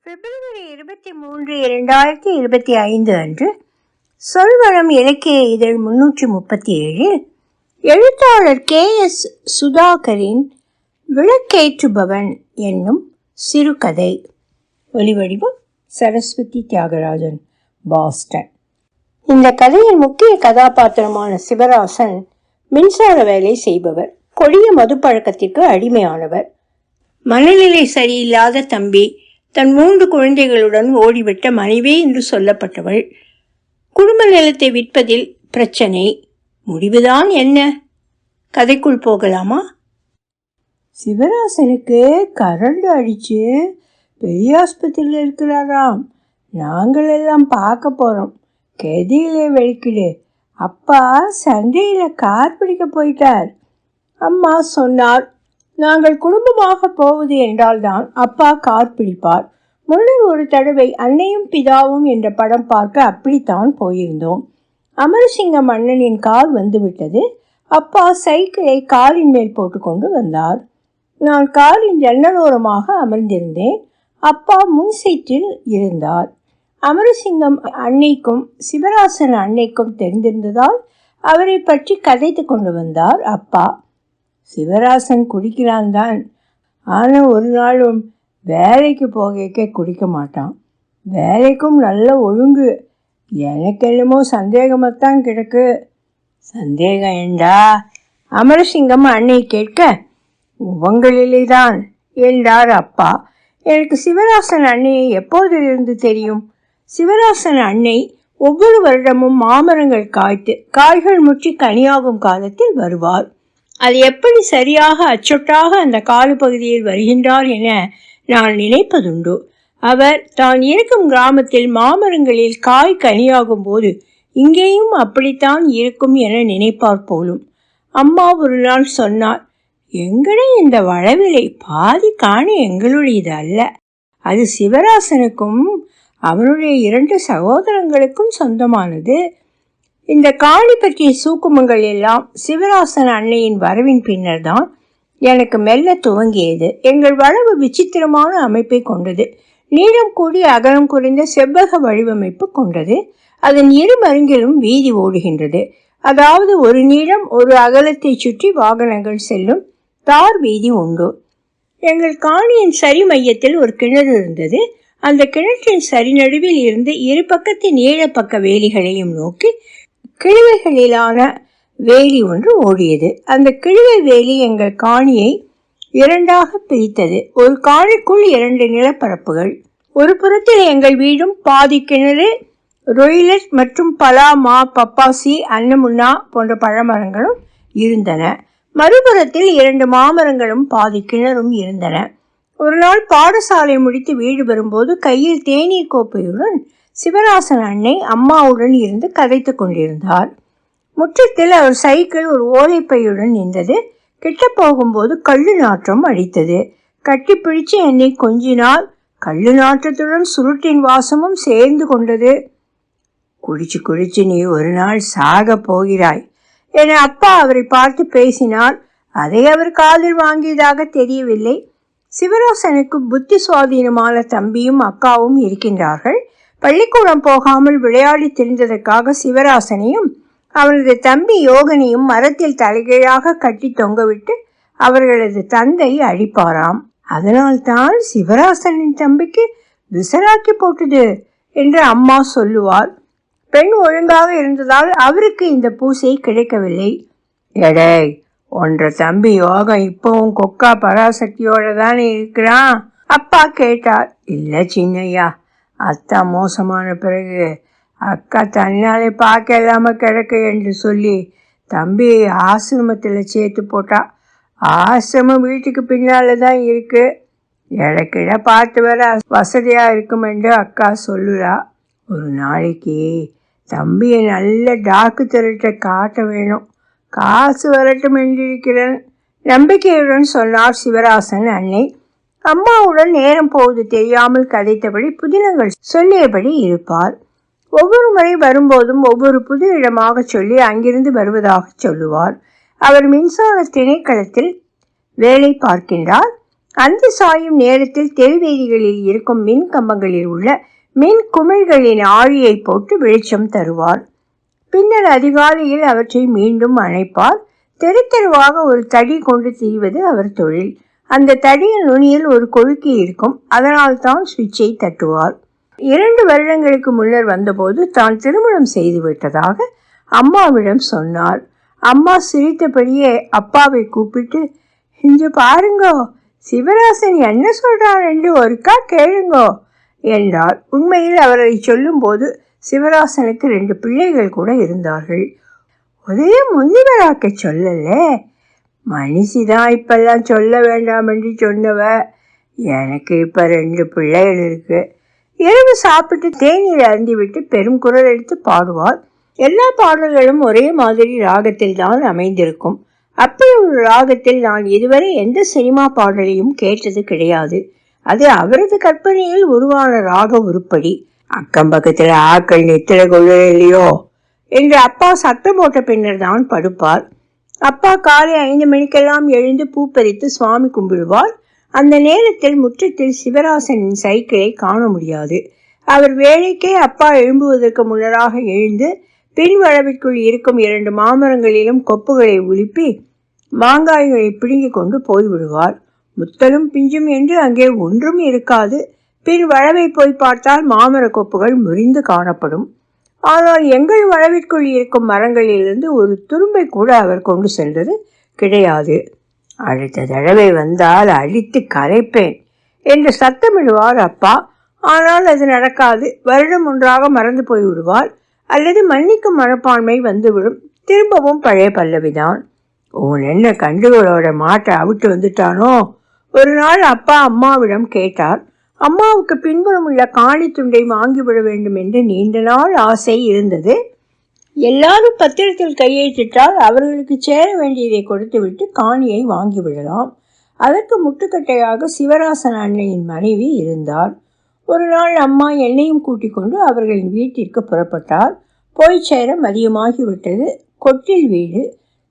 பிப்ரவரி 23, 2025 அன்று சொல்வனம் இலக்கிய இதழ் 337 எழுத்தாளர் KS சுதாகரின் விளக்கேற்றுபவன் என்னும் சிறுகதை. ஒலிவடிவம் சரஸ்வதி தியாகராஜன், பாஸ்டன். இந்த கதையின் முக்கிய கதாபாத்திரமான சிவராசன் மின்சார வேலை செய்பவர். கொடிய மதுப்பழக்கத்திற்கு அடிமையானவர். மனநிலை சரியில்லாத தம்பி. தன் 3 குழந்தைகளுடன் ஓடிவிட்ட மனைவி என்று சொல்லப்பட்டவள். குடும்ப நிலத்தை விற்பதில் பிரச்சனை. முடிவுதான் என்ன? கதைக்குள் போகலாமா? சிவராசனுக்கு கரண்ட் அடிச்சு பெரிய ஆஸ்பத்திரியில் இருக்கிறாராம். நாங்கள் எல்லாம் பார்க்க போறோம். கெதியிலே வெளிக்கிடு. அப்பா சண்டையில் கார் பிடிக்க போயிட்டார். அம்மா சொன்னார். நாங்கள் குடும்பமாக போவது என்றால்தான் அப்பா கார் பிடிப்பார். முன்னர் ஒரு தடவை அன்னையும் பிதாவும் என்ற படம் பார்க்க அப்படித்தான் போயிருந்தோம். அமரசிங்கம் அண்ணனின் கார் வந்துவிட்டது. அப்பா சைக்கிளை காரின் மேல் போட்டுக்கொண்டு வந்தார். நான் காரின் ஜன்னலோரமாக அமர்ந்திருந்தேன். அப்பா முன் சீட்டில் இருந்தார். அமரசிங்கம் அன்னைக்கும் சிவராசன் அன்னைக்கும் தெரிந்திருந்ததால் அவரை பற்றி கதைத்து கொண்டு வந்தார் அப்பா. சிவராசன் குடிக்கிறான் தான், ஆனால் ஒரு நாளும் வேலைக்கு போக குடிக்க மாட்டான். வேலைக்கும் நல்ல ஒழுங்கு. எனக்கு என்னமோ சந்தேகமாகத்தான் கிடக்கு. சந்தேகம் ஏண்டா? அமரசிங்கம் அன்னை கேட்க, உங்களிலே தான் என்றார் அப்பா. எனக்கு சிவராசன் அன்னையை எப்போதிலிருந்து தெரியும்? சிவராசன் அன்னை ஒவ்வொரு வருடமும் மாமரங்கள் காய்த்து காய்கள் முற்றி கனியாகும் காலத்தில் வருவார். அது எப்படி சரியாக அச்சொட்டாக அந்த கால பகுதியில் வருகின்றார் என நான் நினைப்பதுண்டு. அவர் தான் இருக்கும் கிராமத்தில் மாமரங்களில் காய் கனியாகும் போது இங்கேயும் அப்படித்தான் இருக்கும் என நினைப்பார் போலும். அம்மா ஒரு நாள் சொன்னார், எங்கட இந்த வளவிலை பாதி காணி எங்களுடையது அல்ல. அது சிவராசனுக்கும் அவனுடைய 2 சகோதரங்களுக்கும் சொந்தமானது. இந்த காணி பற்றிய சூக்குமங்கள் எல்லாம் சிவராசன் அன்னையின் வரவின் பின்னர் தான் எனக்கு மெல்ல துவங்கியது. எங்கள் வளவு விசித்திரமான அமைப்பை கொண்டது. நீளம் கூடி அகலம் குறைந்த செவ்வக வடிவமைப்பு கொண்டது. அதன் இரு மருங்கிலும் வீதி ஓடுகின்றது. அதாவது ஒரு நீளம் ஒரு அகலத்தை சுற்றி வாகனங்கள் செல்லும் தார் வீதி உண்டு. எங்கள் காணியின் சரி மையத்தில் ஒரு கிணறு இருந்தது. அந்த கிணற்றின் சரி நடுவில் இருந்து இரு பக்கத்தின் நீளப்பக்க வேலிகளையும் நோக்கி கிழுவைகளிலான வேலி ஒன்று ஓடியது. அந்த கிழுவை வேலி எங்கள் காணியை 2ஆக பிரித்தது. ஒரு காணிக்குள் 2 நிலப்பரப்புகள். ஒரு புறத்தில் எங்கள் வீடும், பாதி கிணறு, ரொயிலட் மற்றும் பலா, மா, பப்பாசி, அன்னமுன்னா போன்ற பழமரங்களும் இருந்தன. மறுபுறத்தில் 2 மாமரங்களும் பாதி கிணறும் இருந்தன. ஒரு நாள் பாடசாலை முடித்து வீடு வரும்போது கையில் தேநீர் கோப்பையுடன் சிவராசன் அன்னை அம்மாவுடன் இருந்து கதைத்து கொண்டிருந்தார். முற்றத்தில் அவர் சைக்கிள் ஒரு ஓலைப்பையுடன் நின்றது. கிட்ட போகும்போது கள்ளு நாற்றம் அடித்தது. கட்டி பிடிச்சு என்னை கொஞ்சினால். கள்ளு நாற்றத்துடன் சுருட்டின் வாசமும் சேர்ந்து கொண்டது. குடிச்சு குடிச்சு நீ ஒரு நாள் சாக போகிறாய் என அப்பா அவரை பார்த்து பேசினார். அதை அவர் காதில் வாங்கியதாக தெரியவில்லை. சிவராசனுக்கு புத்தி சுவாதீனமான தம்பியும் அக்காவும் இருக்கின்றார்கள். பள்ளிக்கூடம் போகாமல் விளையாடி திரிந்ததற்காக சிவராசனையும் அவனது தம்பி யோகனையும் மரத்தில் தலைகீழாக கட்டி தொங்கவிட்டு அவர்களது தந்தை அடிப்பாராம். அதனால்தான் சிவராசனின் தம்பிக்கு விசராக்கி போட்டது என்று அம்மா சொல்லுவார். பெண் ஒழுங்காக இருந்ததால் அவருக்கு இந்த பூசை கிடைக்கவில்லை. எடை, ஒன்ற தம்பி யோகம் இப்பவும் கொக்கா பராசக்தியோட தானே இருக்கிறான்? அப்பா கேட்டார். இல்லை சின்னையா, அத்தா மோசமான பிறகு அக்கா தன்னாலே பார்க்க இல்லாம கிடக்க என்று சொல்லி தம்பியை ஆசிரமத்தில் சேர்த்து போட்டா. ஆசிரமம் வீட்டுக்கு பின்னால தான் இருக்கு. இடக்கிட பார்த்து வர வசதியா இருக்கும் என்று அக்கா சொல்லுறா. ஒரு நாளைக்கு தம்பியை நல்ல டாக்டர்கிட்ட காட்ட வேணும். காசு வரட்டும் என்றிருக்கிறேன் நம்பிக்கையுடன் சொன்னார் சிவராசன் அன்னை. அம்மாவுடன் நேரம் போவது தெரியாமல் கதைத்தபடி புதினங்கள் சொல்லியபடி இருப்பார். ஒவ்வொரு முறை வரும்போதும் ஒவ்வொரு புது இடமாக சொல்லி அங்கிருந்து வருவதாக சொல்லுவார். அவர் மின்சார திணைக்களத்தில் வேலை பார்க்கின்றார். அந்தி சாயும் நேரத்தில் தெருவீதிகளில் இருக்கும் மின் கம்பங்களில் உள்ள மின் குமிழ்களின் ஆழியை போட்டு வெளிச்சம் தருவார். பின்னர் அதிகாலையில் அவற்றை மீண்டும் அணைப்பார். தெரு தெருவாக ஒரு தடி கொண்டு திரிவது அவர் தொழில். அந்த தடியின் நுனியில் ஒரு கொழுக்கி இருக்கும். அதனால் தான் சுவிட்சை தட்டுவார். 2 வருடங்களுக்கு முன்னர் வந்தபோது தான் திருமணம் செய்து விட்டதாக அம்மாவிடம் சொன்னார். அம்மா சிரித்தபடியே அப்பாவை கூப்பிட்டு, இங்க பாருங்கோ, சிவராசன் என்ன சொல்றான் என்று ஒருக்கா கேளுங்கோ என்றார். உண்மையில் அவர் அதை சொல்லும் போது சிவராசனுக்கு 2 பிள்ளைகள் கூட இருந்தார்கள். ஒரே முந்திவராக்க சொல்லல, மனுஷிதான் இப்பெல்லாம் சொல்ல வேண்டாம் என்று சொன்னவ. எனக்கு இப்ப 2 பிள்ளைகள் இருக்கு. இரவு சாப்பிட்டு தேநீர் அருந்திவிட்டு பெரும் குரல் எடுத்து பாடுவார். எல்லா பாடல்களும் ஒரே மாதிரி ராகத்தில் தான் அமைந்திருக்கும். அப்படி ஒரு ராகத்தில் நான் இதுவரை எந்த சினிமா பாடலையும் கேட்டது கிடையாது. அது அவரது கற்பனையில் உருவான ராக உருப்படி. அக்கம் பக்கத்துல ஆக்கள் நித்திர கொள்ளலையோ என்று அப்பா சத்தம் போட்ட பின்னர் தான் படுப்பார். அப்பா காலை 5 மணிக்கெல்லாம் எழுந்து பூ பறித்து சுவாமி கும்பிடுவார். அந்த நேரத்தில் முற்றத்தில் சிவராசனின் சைக்கிளை காண முடியாது. அவர் வேலைக்கே அப்பா எழும்புவதற்கு முன்னராக எழுந்து பின்வளவிற்குள் இருக்கும் 2 மாமரங்களிலும் கொப்புகளை உலுப்பி மாங்காய்களை பிடுங்கி கொண்டு போய்விடுவார். முத்தலும் பிஞ்சும் என்று அங்கே ஒன்றும் இருக்காது. பின் வளவை போய் பார்த்தால் மாமர கொப்புகள் முறிந்து காணப்படும். ஆனால் எங்கள் வளவிற்குள் இருக்கும் மரங்களிலிருந்து ஒரு துரும்பை கூட அவர் கொண்டு சென்றது கிடையாது. அடுத்த தடவை வந்தால் அழித்து கரைப்பேன் என்று சத்தமிடுவார் அப்பா. ஆனால் அது நடக்காது. வருடம் ஒன்றாக மறந்து போய்விடுவார், அல்லது மன்னிக்கும் மனப்பான்மை வந்துவிடும். திரும்பவும் பழைய பல்லவிதான். உன் என்ன கண்டுகளோட மாட்டை அவிட்டு வந்துட்டானோ? ஒரு நாள் அப்பா அம்மாவிடம் கேட்டார். அம்மாவுக்கு பின்புறம் உள்ள காணி துண்டை வாங்கிவிட வேண்டும் என்று நீண்ட நாள் ஆசை இருந்தது. எல்லாரும் பத்திரத்தில் கையெழுத்திட்டால் அவர்களுக்கு சேர வேண்டியதை கொடுத்துவிட்டு காணியை வாங்கிவிடலாம். அதற்கு முட்டுக்கட்டையாக சிவராசன் அன்னையின் மனைவி இருந்தார். ஒரு நாள் அம்மா என்னையும் கூட்டிக் கொண்டு அவர்களின் வீட்டிற்கு புறப்பட்டார். போய் சேர மதியமாகிவிட்டது. கொட்டில் வீடு.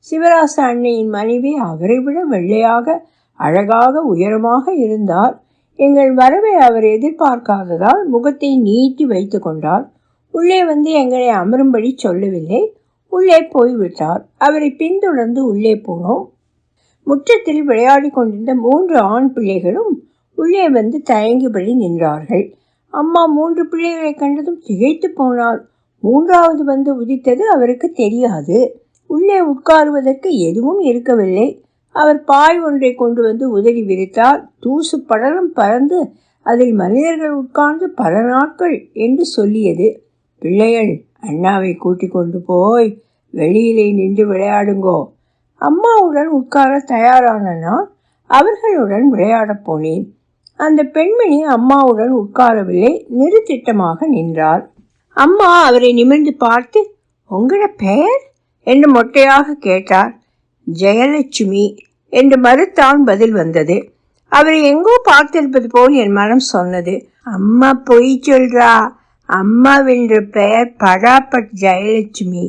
சிவராச அன்னையின் மனைவி அவரை விட வெள்ளையாக அழகாக உயரமாக இருந்தார். எங்கள் வரவை அவர் எதிர்பார்க்காததால் முகத்தை நீட்டி வைத்து கொண்டார். உள்ளே வந்து எங்களை அமரும்படி சொல்லவில்லை. உள்ளே போய்விட்டார். அவரை பின்தொடர்ந்து உள்ளே போனோம். முற்றத்தில் விளையாடி கொண்டிருந்த 3 ஆண் பிள்ளைகளும் உள்ளே வந்து தயங்கிபடி நின்றார்கள். அம்மா 3 பிள்ளைகளை கண்டதும் திகைத்து போனார். 3வது வந்து உதித்தது அவருக்கு தெரியாது. உள்ளே உட்காருவதற்கு எதுவும் இருக்கவில்லை. அவர் பாய் ஒன்றை கொண்டு வந்து உதறி விரித்தார். தூசு படலம் பறந்து அதில் மனிதர்கள் உட்கார்ந்து பல நாட்கள் என்று சொல்லியது. பிள்ளைகள், அண்ணாவை கூட்டிக் கொண்டு போய் வெளியிலே நின்று விளையாடுங்கோ. அம்மாவுடன் உட்கார தயாரான நான் அவர்களுடன் விளையாடப் போனேன். அந்த பெண்மணி அம்மாவுடன் உட்காரவில்லை, நிறுத்திட்டமாக நின்றார். அம்மா அவரை நிமிர்ந்து பார்த்து, உங்களோட பெயர் என்று மொட்டையாக கேட்டார். ஜெயலட்சுமி என்று மறுத்தான் பதில் வந்தது. அவரை எங்கோ பார்த்திருப்பது போல் என் மனம் சொன்னது. அம்மா பொய் சொல்றா. அம்மாவென்ற பெயர் படாபட் ஜெயலட்சுமி.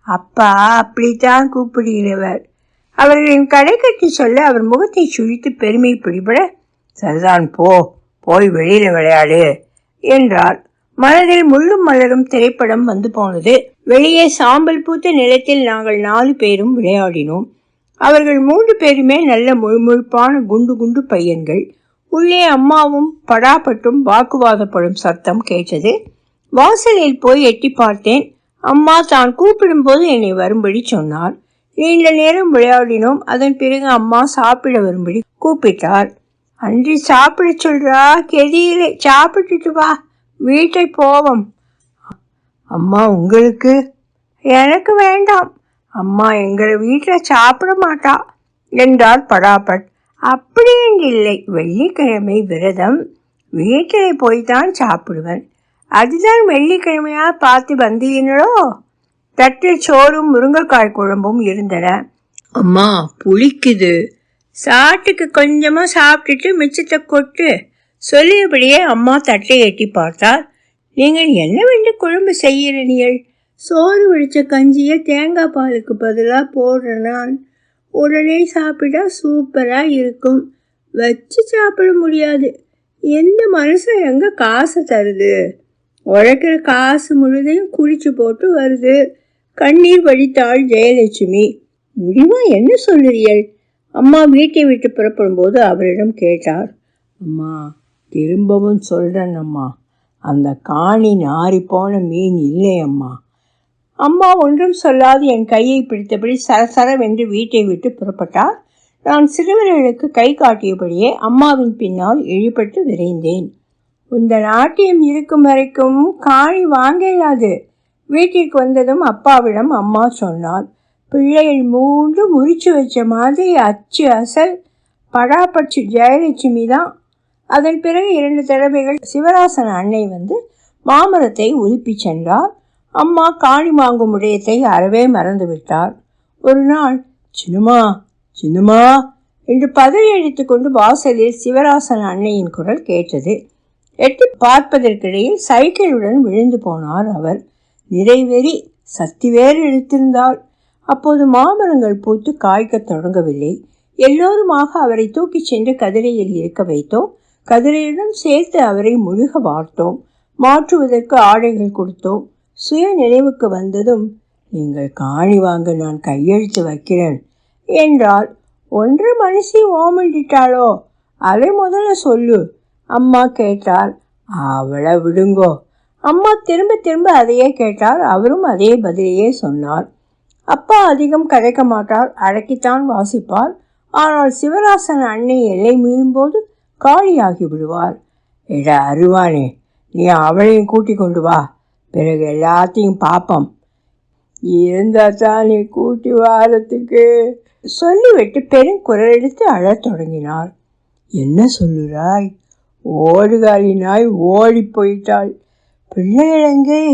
அப்பா அப்படித்தான் கூப்பிடுகிறவர். அவர்களின் கடை கட்டி சொல்ல அவர் முகத்தை சுழித்து பெருமை பிடிபட, சரிதான், போய் வெளியில விளையாடு என்றார். மனதில் முள்ளும் மலரும் திரைப்படம் வந்து போனது. வெளியே சாம்பல் பூத்த நிலத்தில் நாங்கள் 4 பேரும் விளையாடினோம். அவர்கள் 3 பேருமே நல்ல முழுமுழுப்பான குண்டு குண்டு பையன்கள். உள்ளே அம்மாவும் படாப்பட்டும் வாக்குவாதப்படும் சத்தம் கேட்டது. வாசலில் போய் எட்டி பார்த்தேன். அம்மா தான் கூப்பிடும் போது என்னை வரும்படி சொன்னார். நீண்ட நேரம் விளையாடினோம். அதன் பிறகு அம்மா சாப்பிட வரும்படி கூப்பிட்டார். அன்றி சாப்பிட சொல்றா, கெதியிலே சாப்பிட்டுட்டு வா, வீட்டை போவோம். அம்மா உங்களுக்கு? எனக்கு வேண்டாம். அம்மா எங்களை வீட்டில் சாப்பிட மாட்டா என்றார் படாபட். அப்படி இல்லை, வெள்ளிக்கிழமை விரதம், வீட்டில் போய்தான் சாப்பிடுவேன். அதுதான் வெள்ளிக்கிழமையா பார்த்து வந்தீங்களோ? தட்டில் சோறும் முருங்கைக்காய் குழம்பும் இருந்தன. அம்மா புளிக்குது, சாட்டுக்கு கொஞ்சமா சாப்பிட்டுட்டு மிச்சத்தை கொட்டு சொல்லியபடியே அம்மா தட்டை எட்டி பார்த்தார். நீங்கள் என்னவென்று குழம்பு செய்கிறீர்கள்? சோறு வடித்த கஞ்சியை தேங்காய் பாலுக்கு பதிலாக போடுறேன் நான். உடனே சாப்பிட்டா சூப்பராக இருக்கும். வச்சு சாப்பிட முடியாது. எந்த மனுஷன் எங்க காசை தருது? உழைக்கிற காசு முழுதையும் குடிச்சு போட்டு வருது. கண்ணீர் வடித்தாள் ஜெயலட்சுமி. முடிவா என்ன சொல்லுறீள்? அம்மா வீட்டை விட்டு புறப்படும் போது அவரிடம் கேட்டார். அம்மா, திரும்பவும் சொல்றேன் அம்மா, அந்த காணி நாரி போன மீன் இல்லை அம்மா. அம்மா ஒன்றும் சொல்லாது என் கையை பிடித்தபடி சரசரவென்று வீட்டை விட்டு புறப்பட்டார். நான் சிறுவர்களுக்கு கை காட்டியபடியே அம்மாவின் பின்னால் இழிபட்டு விரைந்தேன். இந்த நாட்டியம் இருக்கும் வரைக்கும் காணி வாங்க இயலாது. வீட்டிற்கு வந்ததும் அப்பாவிடம் அம்மா சொன்னார். பிள்ளைகள் மூன்று முறிச்சு வச்ச மாதிரி அச்சு அசல் படாப்பச்சு ஜெயலட்சுமி தான். அதன் பிறகு 2 தடவைகள் சிவராசன் அன்னை வந்து மாமரத்தை உலுப்பி சென்றார். அம்மா காணி வாங்கும் விடயத்தை அறவே மறந்து விட்டார். ஒரு நாள் சின்னம்மா சின்னம்மா என்று பதறி அடித்து கொண்டு வாசலில் சிவராசன் அன்னையின் குரல் கேட்டது. எட்டி பார்ப்பதற்கிடையில் சைக்கிளுடன் விழுந்து போனார் அவர். நிறைவேறி சக்தி வேறு எடுத்திருந்தாள். அப்போது மாமரங்கள் பூத்து காய்க்க தொடங்கவில்லை. எல்லோருமாக அவரை தூக்கி சென்று கதிரையில் இருக்க வைத்தோம். கதிரையுடன் சேர்த்து அவரை முழுக வார்த்தோம். மாற்றுவதற்கு ஆடைகள் கொடுத்தோம். சுய நினைவுக்கு வந்ததும், நீங்கள் காணி வாங்க நான் கையெழுத்து வைக்கிறேன் என்றால், ஒன்று மனுஷி ஓமண்டிட்டாளோ, அதை முதல்ல சொல்லு அம்மா கேட்டார். அவளை விடுங்கோ. அம்மா திரும்ப திரும்ப அதையே கேட்டார். அவரும் அதே பதிலையே சொன்னார். அப்பா அதிகம் கதைக்க மாட்டார், அடக்கித்தான் வாசிப்பார். ஆனால் சிவராசன் அன்னை எல்லை மீறும்போது காலியாகி விடுவார். எட அருவானே, நீ அவளையும் கூட்டி கொண்டு வா, பிறகு எல்லாத்தையும் பார்ப்போம். இருந்தா தான் நீ கூட்டி வாரத்துக்கு சொல்லிவிட்டு பெருங்குரல் எடுத்து அழத் தொடங்கினார். என்ன சொல்லுறாய்? ஓடுகாலினாய் ஓடி போயிட்டாள். பிள்ளைகளெங்கே?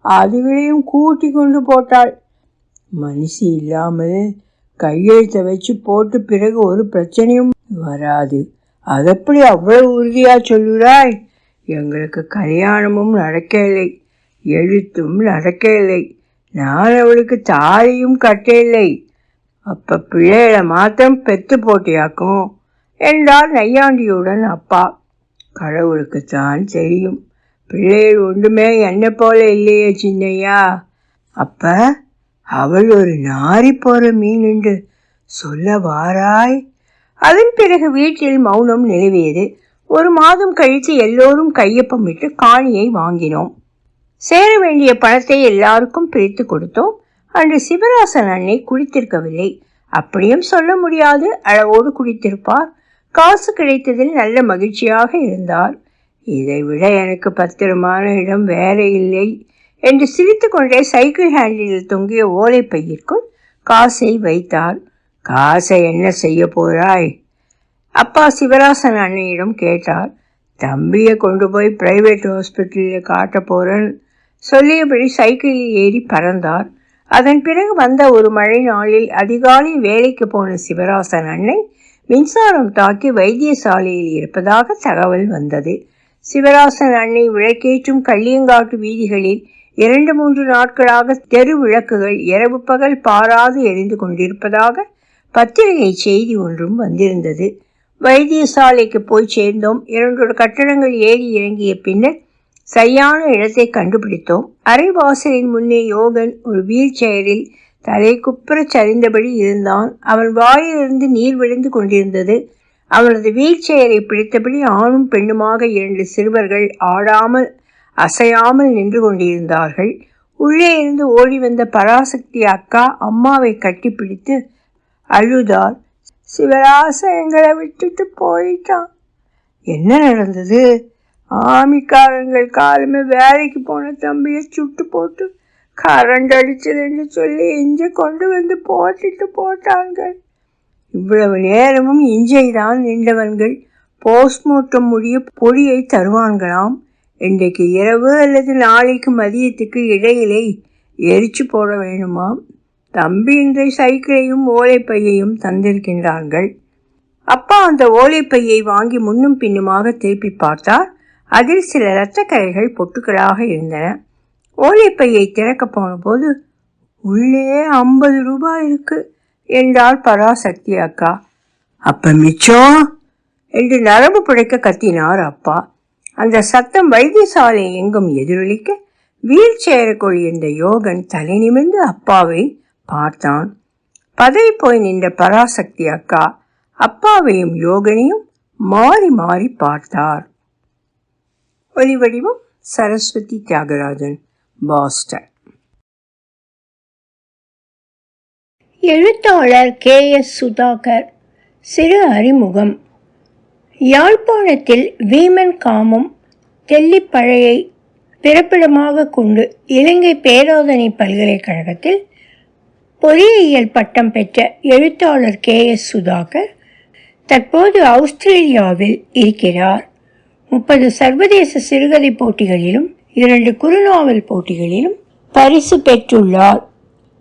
அதுகளையும் கூட்டி கொண்டு போட்டாள். மனுஷி இல்லாமல் கையெழுத்தை வச்சு போட்டு பிறகு ஒரு பிரச்சனையும் வராது. அதப்படி அவ்வளவு உறுதியா சொல்லுறாய்? எங்களுக்கு கல்யாணமும் நடக்கவில்லை, எழுத்தும் நடக்கவில்லை, நான் அவளுக்கு தாலியும் கட்டவில்லை. அப்ப பிள்ளைகளை மாத்திரம் பெத்து போட்டியாக்கும் என்றார் நையாண்டியுடன் அப்பா. கடவுளுக்குத்தான் தெரியும், பிள்ளைகள் ஒன்றுமே என்ன போல இல்லையே சின்னையா. அப்ப அவள் ஒரு நாரி போற மீன் என்று சொல்ல வாராய்? அதன் பிறகு வீட்டில் மௌனம் நிலவியது. 1 மாதம் கழித்து எல்லோரும் கையொப்பமிட்டு காணியை வாங்கினோம். சேர வேண்டிய பணத்தை எல்லாருக்கும் பிரித்து கொடுத்தோம். அன்று சிவராசன் அன்னை குடித்திருக்கவில்லை. அப்படியும் சொல்ல முடியாது, அளவோடு குடித்திருப்பார். காசு கிடைத்ததில் நல்ல மகிழ்ச்சியாக இருந்தார். இதைவிட எனக்கு பத்திரமான இடம் வேற இல்லை என்று சிரித்து கொண்டே சைக்கிள் ஹேண்டில் தொங்கிய ஓலை பையிற்குள் காசை வைத்தார். காசை என்ன செய்ய போறாய்? அப்பா சிவராசன் அன்னையிடம் கேட்டார். தம்பியை கொண்டு போய் பிரைவேட் ஹாஸ்பிட்டலில் காட்ட போறேன் சொல்லியபடி சைக்கிளில் ஏறி பறந்தார். அதன் பிறகு வந்த ஒரு மழை நாளில் அதிகாலை வேலைக்கு போன சிவராசன் அன்னை மின்சாரம் தாக்கி வைத்தியசாலையில் இருப்பதாக தகவல் வந்தது. சிவராசன் அன்னை விளக்கேற்றும் கள்ளியங்காட்டு வீதிகளில் 2-3 நாட்களாக தெரு விளக்குகள் இரவு பகல் பாராது எரிந்து கொண்டிருப்பதாக பத்திரிகை செய்தி ஒன்றும் வந்திருந்தது. வைத்தியசாலைக்கு போய் சேர்ந்தோம். 2 கட்டடங்கள் ஏறி இறங்கிய பின்னர் சரியான இடத்தை கண்டுபிடித்தோம். அரைவாசலின் முன்னே யோகன் ஒரு வீல் சேரில் தலை குப்புற சரிந்தபடி இருந்தான். அவன் வாயிலிருந்து நீர் விழுந்து கொண்டிருந்தது. அவனது வீல் சேரை பிடித்தபடி ஆணும் பெண்ணுமாக 2 சிறுவர்கள் ஆடாமல் அசையாமல் நின்று கொண்டிருந்தார்கள். உள்ளே இருந்து ஓடி வந்த பராசக்தி அக்கா அம்மாவை கட்டிப்பிடித்து அழுதார். சிவராசன் எங்களை விட்டுட்டு போயிட்டான். என்ன நடந்தது? ஆமிக்காரங்கள் காலமே வேலைக்கு போன தம்பியை சுட்டு போட்டு கரண்ட் அடிச்சதுன்னு சொல்லி இஞ்சை கொண்டு வந்து போட்டுட்டு போட்டார்கள். இவ்வளவு நேரமும் இஞ்சை தான் நின்றவன்கள். போஸ்ட்மார்ட்டம் முடிய பொடியை தருவான்களாம். இன்றைக்கு இரவு அல்லது நாளைக்கு மதியத்துக்கு இடையிலே எரிச்சு போட வேணுமாம். தம்பி இன்றை சைக்கிளையும் ஓலைப்பையையும் தந்திருக்கின்றார்கள். அப்பா அந்த ஓலைப்பையை வாங்கி முன்னும் பின்னுமாக திருப்பி பார்த்தார். அதில் சில இரத்தக்கரைகள் பொட்டுக்களாக இருந்தன. ஓலைப்பையை திறக்க போன போது உள்ளே 50 ரூபாய் இருக்கு என்றாள் பராசக்தி அக்கா. அப்ப மிச்சம் என்று நரம்பு புடைக்க கத்தினார் அப்பா. அந்த சத்தம் வைத்தியசாலை எங்கும் எதிரொலிக்க வீல் சேருக்குள் இருந்த யோகன் தலை நிமிர்ந்து அப்பாவை பார்த்தான். பதவி போய் நின்ற பராசக்தி அக்கா அப்பாவையும் யோகனையும் மாறி மாறி பார்த்தார். ஒலிவடிவம் சரஸ்வதி தியாகராஜன், பாஸ்டன். எழுத்தாளர் K.S. சுதாகர். சிறு அறிமுகம். யாழ்ப்பாணத்தில் வீமன் காமம் தெல்லிப்பழையை பிறப்பிடமாக கொண்டு இலங்கை பேராதனை பல்கலைக்கழகத்தில் பொறியியல் பட்டம் பெற்ற எழுத்தாளர் K.S. சுதாகர் தற்போது ஆஸ்திரேலியாவில் இருக்கிறார். 30 சர்வதேச சிறுகதை போட்டிகளிலும் 2 குறுநாவல் போட்டிகளிலும் பரிசு பெற்றுள்ளார்.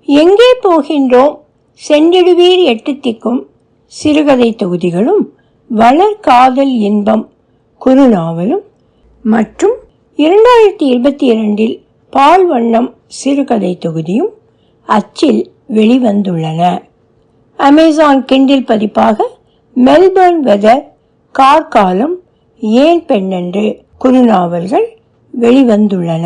எங்கே போகின்றோம், சென்றிடுவீர் எட்டுத்திக்கும் சிறுகதை தொகுதிகளும், வளர் காதல் இன்பம் குறுநாவலும் மற்றும் 2022 பால் வண்ணம் சிறுகதை தொகுதியும் அச்சில் வெளிவந்துள்ளன. அமேசான் கிண்டில் பதிப்பாக மெல்பர்ன் வெதர், கார்காலம், ஏன் பெண்ணென்று குறுநாவல்கள் வெளிவந்துள்ளன.